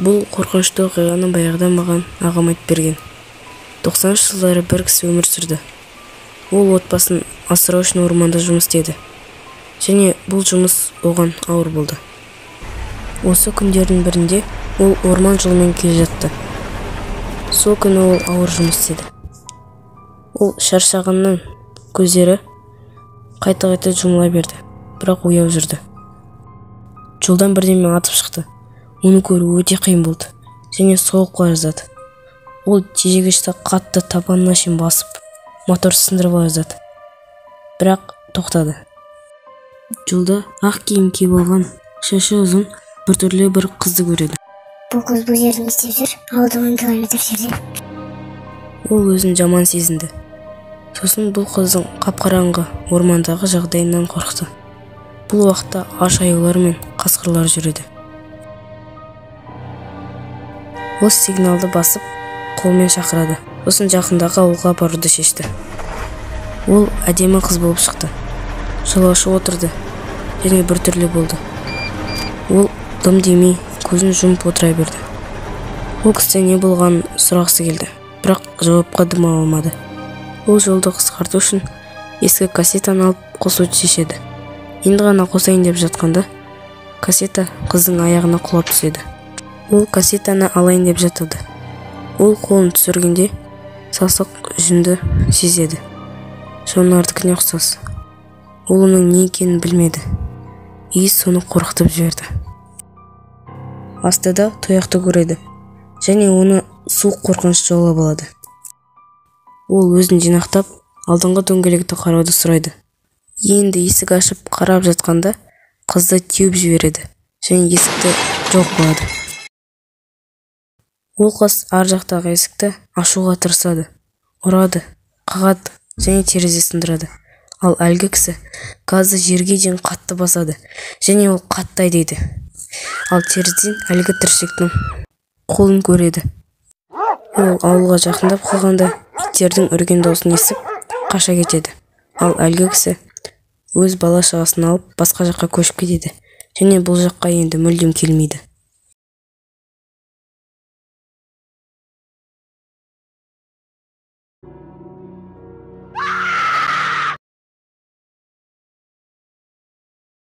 Бұл қорқынышты оқиғаны баяғыдан маған ағам айтып берген. 90-шы жылдары бір кісі өмір сүрді. Ол отбасын асырау үшін орманда жұмыс істеді. Және бұл жұмыс оған ауыр болды. Осы күндердің бірінде ол орман жолымен келе жатты. Сол күні ол ауыр жұмыс істеді. Ол шаршағаннан көздері қайта-қайта жұмыла берді, бірақ ояу жүрді. Жолдан бірдеме атып шықты. Оны көру өте қиын болды, және соғып бара жатады. Ол тежегішті қатты табанына шейін басып, мотор сындырып бара жатады. Бірақ тоқтады. Жолда ақ киім киіп алған, шашы ұзын, біртүрлі бір қызды көреді. Бұл қыз бұл жерде не істеп жүр? Ауылдан 10 километр жерде. Ол өзін жаман сезінді. Сосын бұл қыздың қап-қараңғы ормандағы жағдайынан қорықты. Бұл уақытта аш аюлар мен қасқырлар жүреді. Осы сигналды басып, қолмен шақырады. Сосын жақындағы ауылға баруды шешті. Ол әдемі қыз болып шықты. Жолаушы отырды, және біртүрлі болды. Ол дым демей, көзін жұмып отыра берді. Ол кісі не болғанын сұрағысы келді, бірақ жауапқа дым ала алмады. Ол жолды қысқарту үшін ескі кассетаны алып қосуды шешеді. Енді ғана қосайын деп жатқанда, кассета қыздың аяғына құлап түседі. Ол кассетаны алайын деп жатады. Ол қолын түсіргенде сасық жүнді сезеді. Жонардікіне ұқсас. Ол оның не екенін білмеді. Иіс соны қорқытып жіберді. Астыда тұяқты көреді, және оны суық қорқыныш жаулап алады. Ол өзін жинақтап, алдыңғы дөңгелекті қарауды сұрайды. Енді есік ашып қарап жатқанда, қызды теуіп жібереді, және есікті жоқ болады. Ол қыз ар жақтағы есікті ашуға тырысады, ұрады, қағады және терезе сындырады. Ал әлгі кісі газды жерге дейін қатты басады, және ол қатты айдайды. Ал терезеден әлгі тіршіліктің қолын көреді. Ол ауылға жақындап қалғанда, иттердің үрген даусын естіп, қаша кетеді. Ал әлгі кісі өз бала-шағасын алып басқа жаққа көшіп кетеді, және бұл жаққа енді мүлдем келмейді.